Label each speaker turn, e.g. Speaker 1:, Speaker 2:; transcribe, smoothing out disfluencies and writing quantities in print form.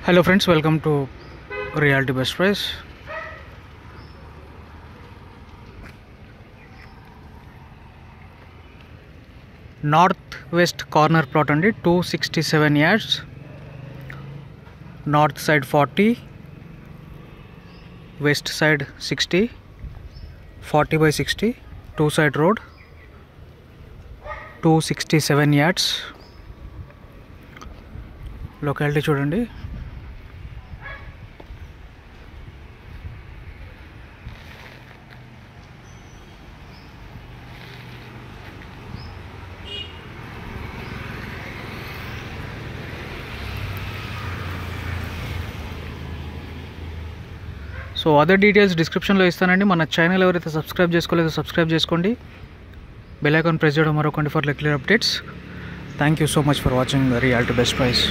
Speaker 1: Hello friends, welcome to Realty Best Price. Northwest corner plot అండి 267 yards, north side 40, west side 60, 40 by 60, two side road, 267 yards. Locality చూడండి. So other details డిస్క్రిప్షన్లో ఇస్తానండి. మన ఛానల్ ఎవరైతే subscribe చేసుకోలేదో subscribe చేసుకోండి, బెల్ ఐకాన్ ప్రెస్ చేయడం మరొకండి for clear updates. Thank you so much for watching reality best price.